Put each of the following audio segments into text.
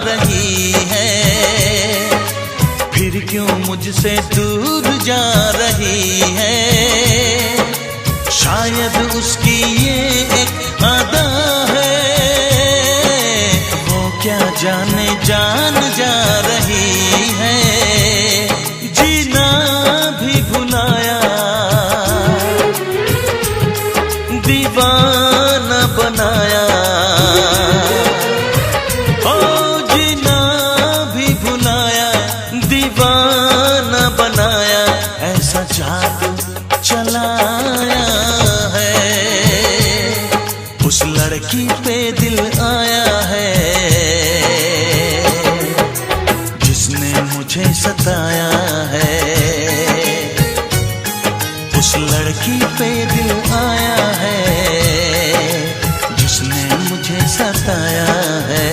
रही है, फिर क्यों मुझसे दूर जा रही है। शायद उसकी ये एक अदा है, वो क्या जाने जान जा रही है। जीना भी भुलाया, दीवाना बनाया। ओ जीना भी भुलाया, दीवाना बनाया। ऐसा जादू चलाया है, उस लड़की पे दिल आया है, जिसने मुझे सताया है। उस लड़की पे दिल आया है, जिसने मुझे सताया है।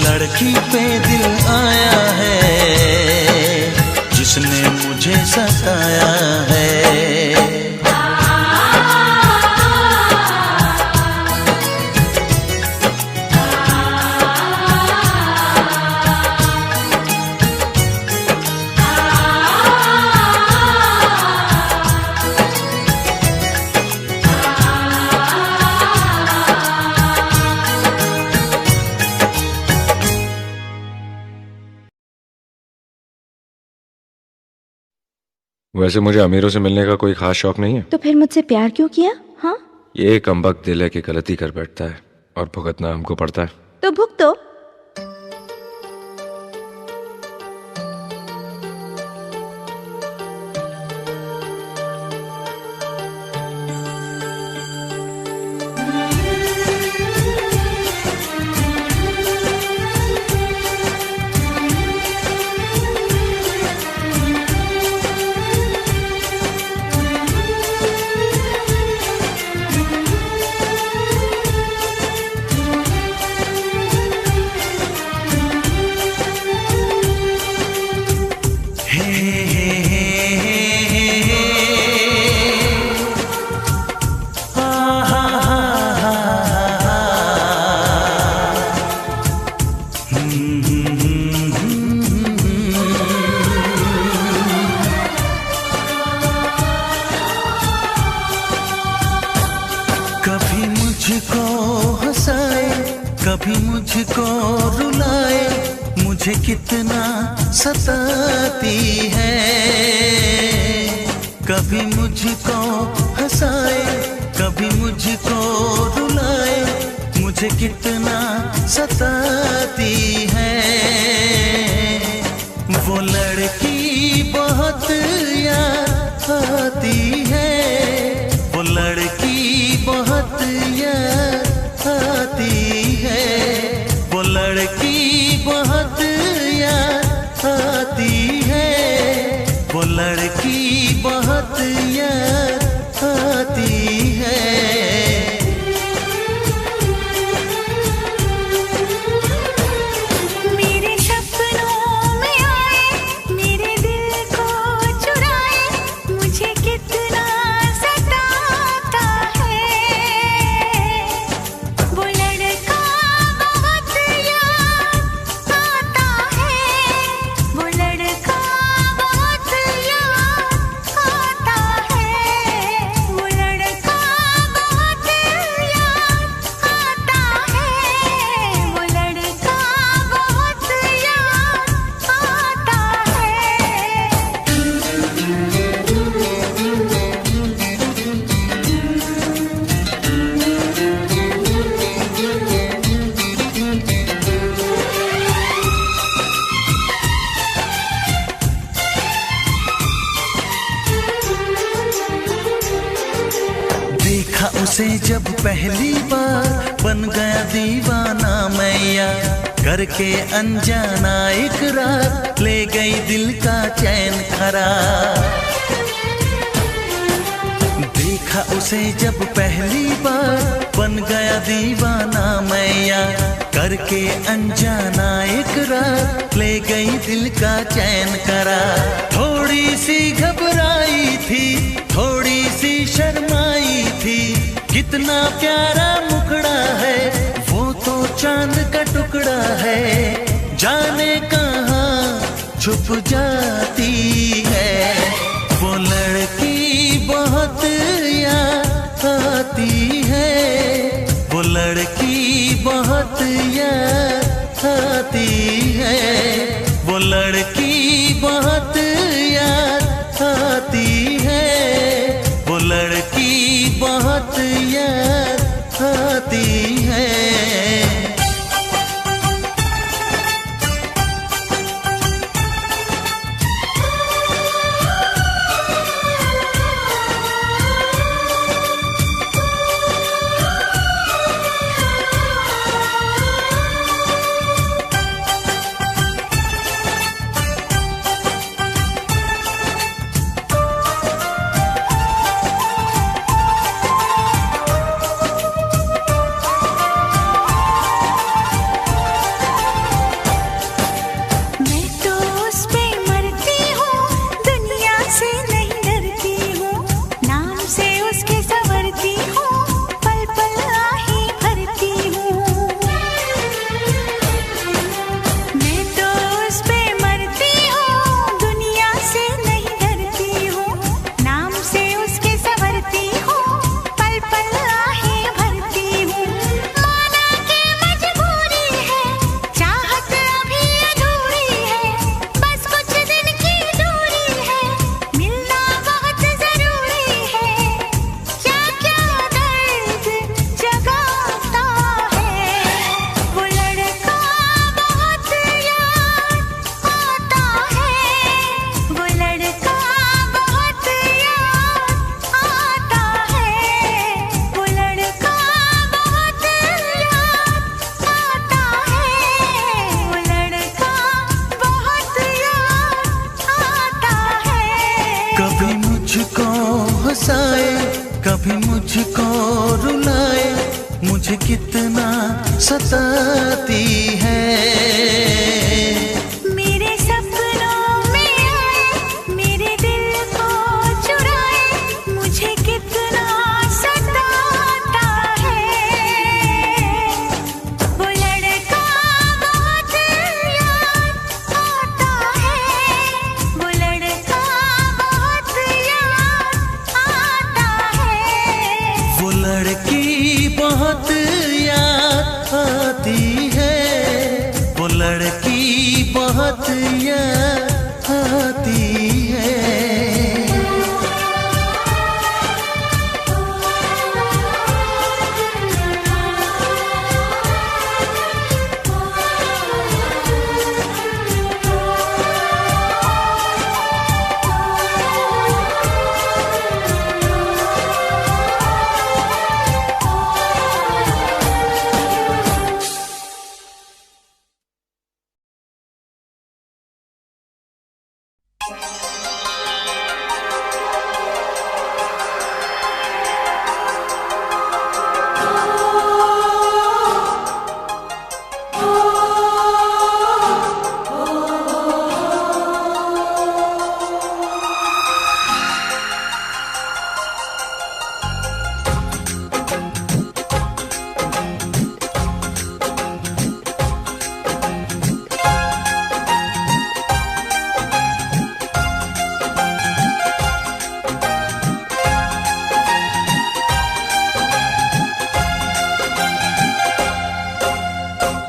लड़की पे दिल आया है, जिसने मुझे सताया है। वैसे मुझे अमीरों से मिलने का कोई खास शौक नहीं है। तो फिर मुझसे प्यार क्यों किया? हाँ, ये कमबख्त दिल है कि गलती कर बैठता है और भुगतना हमको पड़ता है। तो भुगतो। कभी मुझको हंसाए, कभी मुझको रुलाए, मुझे कितना सताती है। कभी मुझको हंसाए, कभी मुझको रुलाए, मुझे कितना सताती है। वो लड़की बहुत याद आती है, वो लड़की बहुत याद आती है, वो लड़की बहुत याद आती है, वो लड़की बहुत याद आती है। देखा उसे जब पहली बार बन गया दीवाना मैया, करके अनजाना इकरार ले गई दिल का चैन करार। देखा उसे जब पहली बार बन गया दीवाना मैया, करके अनजाना इकरार ले गई दिल का चैन करार। थोड़ी सी घबराई थी, थोड़ी सी शर्माई थी, कितना प्यारा मुखड़ा है वो तो चांद का टुकड़ा है, जाने कहाँ छुप जाती है। वो लड़की बहुत याद आती है, वो लड़की बहुत याद आती है, वो लड़की बहुत याद आती है, वो लड़की बहुत याद आती है। कभी मुझको रुलाए, मुझे कितना सताती है। मेरे सपनों में आए, मेरे दिल को चुराए, मुझे कितना सताता है। वो लड़का बहुत याद आता है, वो लड़का बहुत याद आता है। वो लड़की बहुत याद आती है, वो लड़की बहुत याद आती है।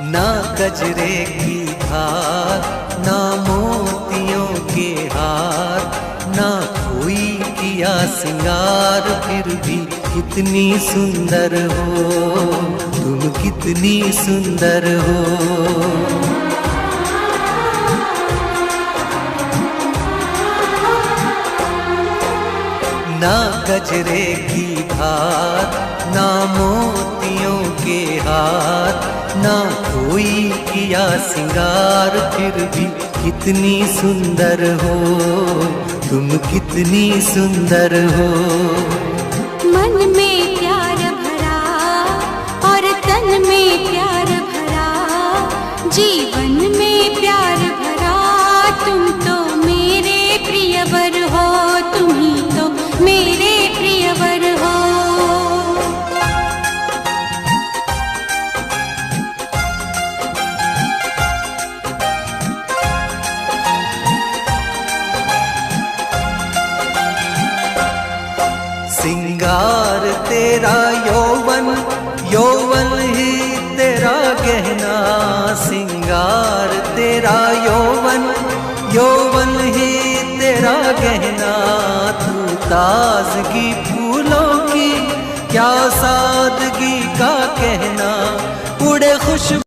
ना गजरे की धार, ना मोतियों के हार, ना कोई किया सिंगार, फिर भी कितनी सुंदर हो तुम, कितनी सुंदर हो। ना गजरे की धार, ना मोतियों के हार, ना कोई किया सिंगार, फिर भी कितनी सुंदर हो तुम, कितनी सुंदर हो। मन में प्यार भरा और तन में प्यार भरा, जीवन में प्यार भरा, तुम तो मेरे प्रियवर हो, तुम ही तो मेरे प्रियवर हो। सिंगार तेरा यौवन, यौवन ही तेरा गहना, सिंगार तेरा यौवन, यौवन ही तेरा गहना। तू ताजगी फूलों की, क्या सादगी का कहना, उड़े खुशबू